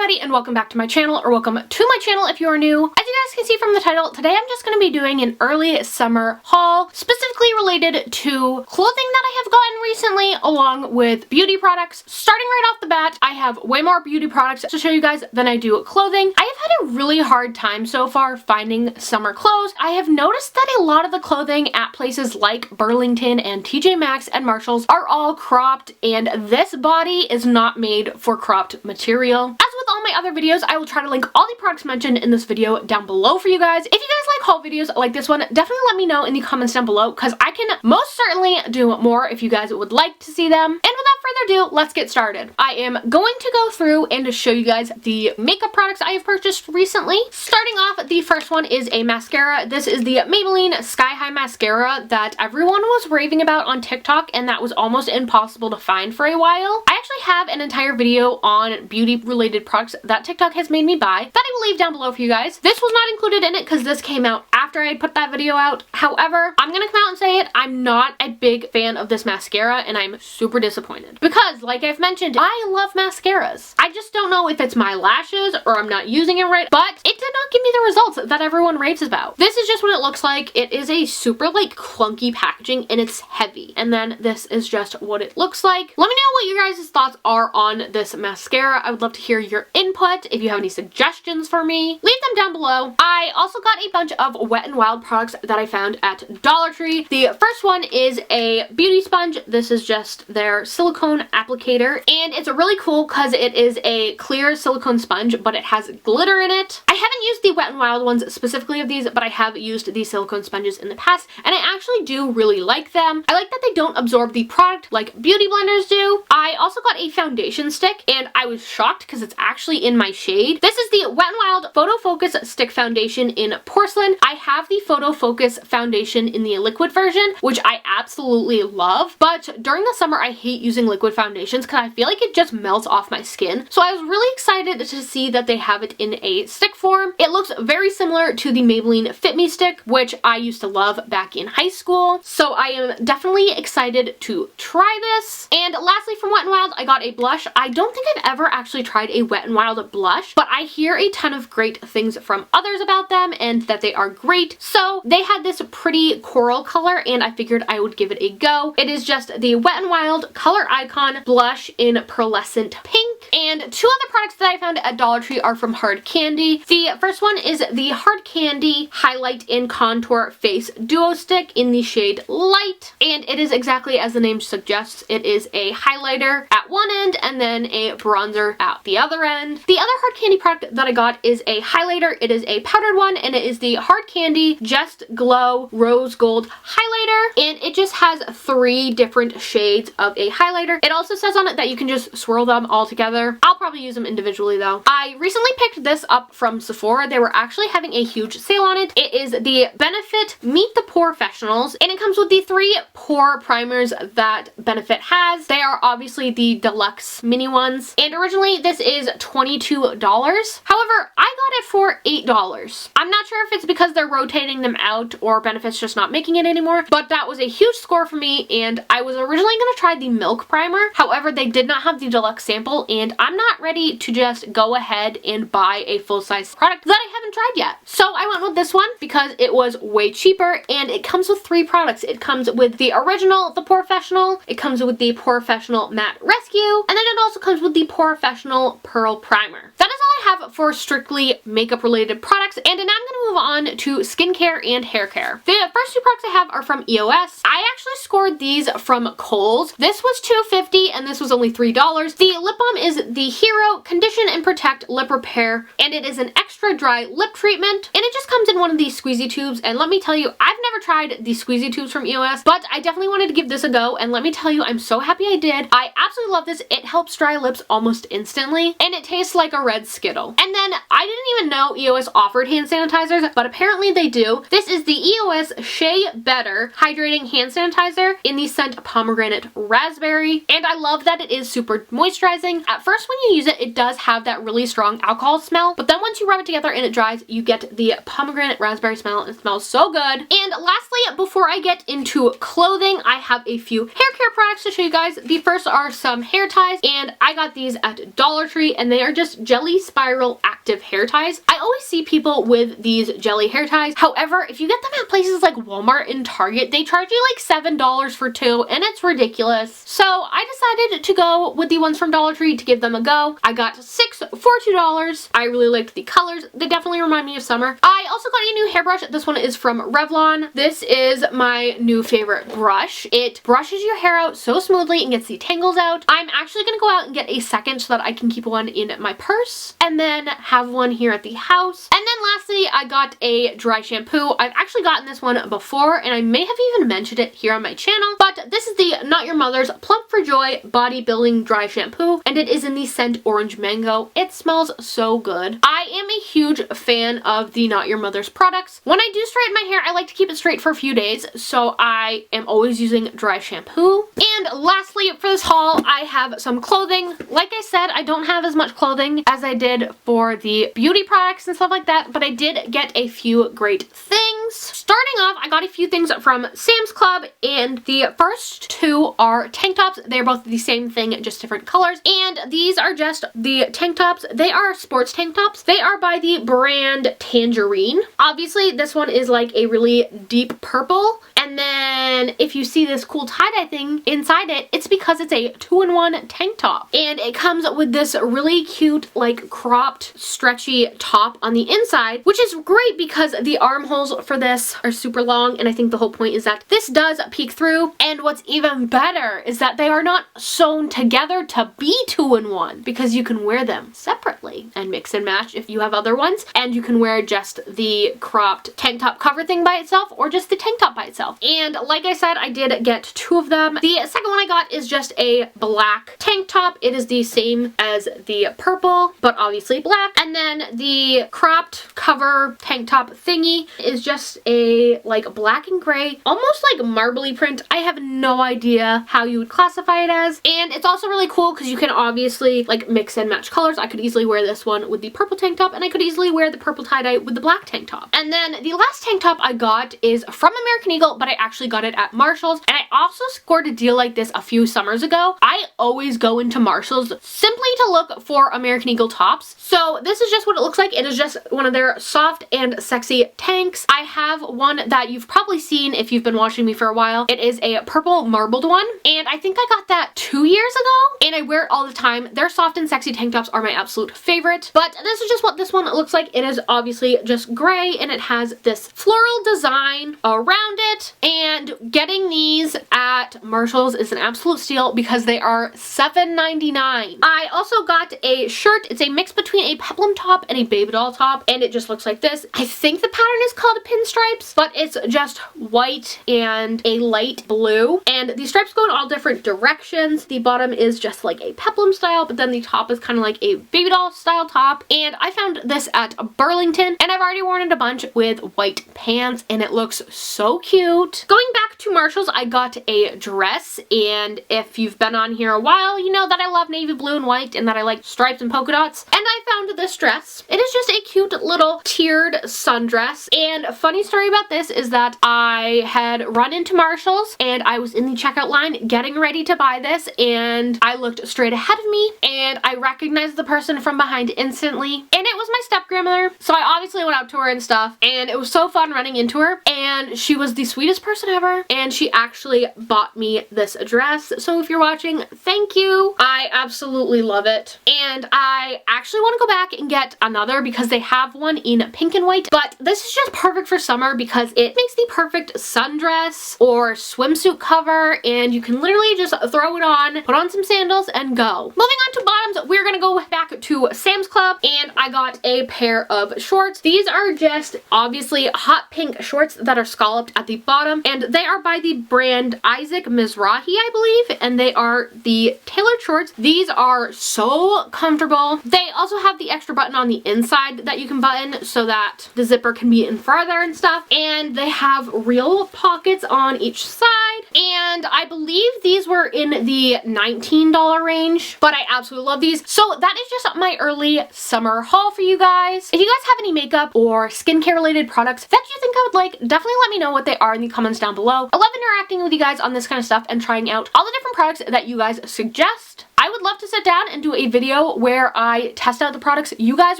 everybody and welcome back to my channel, or welcome to my channel if you are new. As you guys can see from the title, today I'm just going to be doing an early summer haul, specifically related to clothing that I have gotten recently, along with beauty products. Starting right off the bat, I have way more beauty products to show you guys than I do clothing. I have had a really hard time so far finding summer clothes. I have noticed that a lot of the clothing at places like Burlington and TJ Maxx and Marshalls are all cropped, and this body is not made for cropped material. As with all my other videos, I will try to link all the products mentioned in this video down below for you guys. If you guys like haul videos like this one, definitely let me know in the comments down below, because I can most certainly do more if you guys would like to see them. And without further ado, let's get started. I am going to go through and show you guys the makeup products I have purchased recently. Starting off, the first one is a mascara. This is the Maybelline Sky High Mascara that everyone was raving about on TikTok, and that was almost impossible to find for a while. I actually have an entire video on beauty related products that TikTok has made me buy that I will leave down below for you guys. This was not included in it because this came out after I put that video out. However, I'm gonna come out and say it, I'm not a big fan of this mascara, and I'm super disappointed because, like I've mentioned, I love mascaras. I just don't know if it's my lashes or I'm not using it right, but it did not give me the results that everyone raves about. This is just what it looks like. It is a super like clunky packaging and it's heavy, and then this is just what it looks like. Let me know what your guys' thoughts are on this mascara. I would love to hear your input. If you have any suggestions for me, leave them down below. I also got a bunch of Wet n Wild products that I found at Dollar Tree. The first one is a beauty sponge. This is just their silicone applicator, and it's really cool because it is a clear silicone sponge, but it has glitter in it. I haven't used the Wet n Wild ones specifically of these, but I have used these silicone sponges in the past, and I actually do really like them. I like that they don't absorb the product like beauty blenders do. I also got a foundation stick, and I was shocked because it's actually in my shade. This is the Wet n Wild Photo Focus Stick Foundation in Porcelain. I have the Photo Focus foundation in the liquid version, which I absolutely love, but during the summer I hate using liquid foundations because I feel like it just melts off my skin. So I was really excited to see that they have it in a stick form. It looks very similar to the Maybelline Fit Me Stick, which I used to love back in high school. So I am definitely excited to try this. And lastly, from Wet n Wild, I got a blush. I don't think I've ever actually tried a Wet n Wild blush, but I hear a ton of great things from others about them and that they are great. So they had this pretty coral color, and I figured I would give it a go. It is just the Wet n Wild Color Icon blush in pearlescent pink. And two other products that I found at Dollar Tree are from Hard Candy. The first one is the Hard Candy Highlight and Contour Face Duo Stick in the shade Light, and it is exactly as the name suggests. It is a highlighter at one end and then a bronzer at the other end. The other Hard Candy product that I got is a highlighter. It is a powdered one, and it is the Hard Candy Just Glow Rose Gold Highlighter, and it just has 3 different shades of a highlighter. It also says on it that you can just swirl them all together. I'll probably use them individually though. I recently picked this up from Sephora. They were actually having a huge sale on it. It is the Benefit Meet the Porefessionals, and it comes with the 3 pore primers that Benefit has. They are obviously the deluxe mini ones, and originally this is $22. However, I got it for $8. I'm not sure if it's because they're rotating them out or Benefit's just not making it anymore, but that was a huge score for me, and I was originally going to try the Milk Primer. However, they did not have the deluxe sample, and I'm not ready to just go ahead and buy a full-size product that I haven't tried yet. So I went with this one because it was way cheaper, and it comes with 3 products. It comes with the original, the Porefessional, it comes with the Porefessional Matte Rescue, and then it also comes with the Porefessional Pearl Primer. That is all I have for strictly makeup related products, and now I'm going to move on to skincare and hair care. The first 2 products I have are from EOS. I actually scored these from Kohl's. This was $2.50 and this was only $3. The lip balm is the Hero Condition and Protect Lip Repair, and it is an extra dry lip treatment, and it just comes in one of these squeezy tubes. And let me tell you, I've never tried the squeezy tubes from EOS, but I definitely wanted to give this a go, and let me tell you, I'm so happy I did. I absolutely love this. It helps dry lips almost instantly, and it tastes like a red Skittle. title. And then I didn't even know EOS offered hand sanitizers, but apparently they do. This is the EOS Shea Better Hydrating Hand Sanitizer in the scent Pomegranate Raspberry. And I love that it is super moisturizing. At first when you use it, it does have that really strong alcohol smell, but then once you rub it together and it dries, you get the pomegranate raspberry smell. It smells so good. And lastly, before I get into clothing, I have a few hair care products to show you guys. The first are some hair ties, and I got these at Dollar Tree, and they are just jelly spiral active hair ties. I always see people with these jelly hair ties. However, if you get them at places like Walmart and Target, they charge you like $7 for two, and it's ridiculous. So I decided to go with the ones from Dollar Tree to give them a go. I got 6 for $2. I really liked the colors. They definitely remind me of summer. I also got a new hairbrush. This one is from Revlon. This is my new favorite brush. It brushes your hair out so smoothly and gets the tangles out. I'm actually gonna go out and get a second so that I can keep one in my purse and then have one here at the house. And then lastly, I got a dry shampoo. I've actually gotten this one before, and I may have even mentioned it here on my channel, but this is the Not Your Mother's Plump for Joy Body Building Dry Shampoo, and it is in the scent Orange Mango. It smells so good. I am a huge fan of the Not Your Mother's products. When I do straighten my hair, I like to keep it straight for a few days, so I am always using dry shampoo. And lastly, for this haul, I have some clothing. Like I said, I don't have as much clothing as I did for the beauty products and stuff like that, but I did get a few great things. Starting off, I got a few things from Sam's Club, and the first two are tank tops. They're both the same thing, just different colors, and these are just the tank tops. They are sports tank tops. They are by the brand Tangerine. Obviously, this one is like a really deep purple, and then if you see this cool tie-dye thing inside it, it's because it's a 2-in-1 tank top, and it comes with this really cute, like, cropped, stretchy top on the inside, which is great because the armholes for this are super long, and I think the whole point is that this does peek through. And what's even better is that they are not sewn together to be 2-in-1, because you can wear them separately and mix and match if you have other ones, and you can wear just the cropped tank top cover thing by itself or just the tank top by itself. And like I said, I did get 2 of them. The second one I got is just a black tank top. It is the same as the purple, but obviously black. And then the cropped cover tank top thingy is just a like black and gray, almost like marbly print. I have no idea how you would classify it as. And it's also really cool because you can obviously like mix and match colors. I could easily wear this one with the purple tank top, and I could easily wear the purple tie-dye with the black tank top. And then the last tank top I got is from American Eagle, but I actually got it at Marshall's, and I also scored a deal like this a few summers ago. I always go into Marshall's simply to look for American Eagle tops. So this is just what it looks like. It is just one of their soft and sexy tanks. I have one that you've probably seen if you've been watching me for a while. It is a purple marbled one, and I think I got that 2 years ago, and I wear it all the time. Their soft and sexy tank tops are my absolute favorite, but this is just what this one looks like. It is obviously just gray, and it has this floral design around it, and getting these at Marshall's is an absolute steal because they are $7.99. I also got a shirt. It's a mix between a peplum top and a Babydoll top, and it just looks like this. I think the pattern is called pinstripes, but it's just white and a light blue, and the stripes go in all different directions. The bottom is just like a peplum style, but then the top is kind of like a Babydoll style top, and I found this at Burlington, and I've already worn it a bunch with white pants, and it looks so cute. Going back to Marshall's, I got a dress, and if you've been on here a while, you know that I love navy blue and white, and that I like stripes and polka dots, and I found this dress. It is just a cute little tiered sundress, and a funny story about this is that I had run into Marshall's, and I was in the checkout line getting ready to buy this, and I looked straight ahead of me, and I recognized the person from behind instantly, and it was my step-grandmother. So I obviously went up to her and stuff, and it was so fun running into her, and she was the sweetest person ever, and she actually bought me this dress. So if you're watching, thank you. I absolutely love it, and I actually want to go back and get another because they have one in pink and white, but this is just perfect for for summer because it makes the perfect sundress or swimsuit cover, and you can literally just throw it on, put on some sandals, and go. Moving on to bottoms, we're gonna go back to Sam's Club, and I got a pair of shorts. These are just obviously hot pink shorts that are scalloped at the bottom, and they are by the brand Isaac Mizrahi, I believe, and they are the tailored shorts. These are so comfortable. They also have the extra button on the inside that you can button so that the zipper can be in farther and stuff, and they have real pockets on each side, and I believe these were in the $19 range, but I absolutely love these. So that is just my early summer haul for you guys. If you guys have any makeup or skincare related products that you think I would like, definitely let me know what they are in the comments down below. I love interacting with you guys on this kind of stuff and trying out all the different products that you guys suggest. I would love to sit down and do a video where I test out the products you guys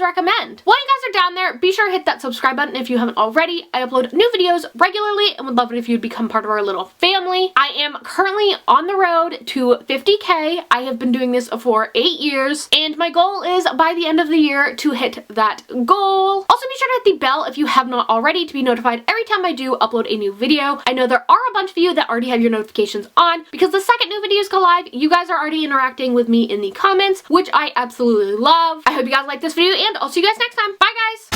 recommend. While you guys are down there, be sure to hit that subscribe button if you haven't already. I upload new videos regularly and would love it if you'd become part of our little family. I am currently on the road to 50K. I have been doing this for 8 years, and my goal is by the end of the year to hit that goal. Also, be sure to hit the bell if you have not already to be notified every time I do upload a new video. I know there are a bunch of you that already have your notifications on because the second new videos go live, you guys are already interacting with me in the comments, which I absolutely love. I hope you guys like this video, and I'll see you guys next time. Bye, guys!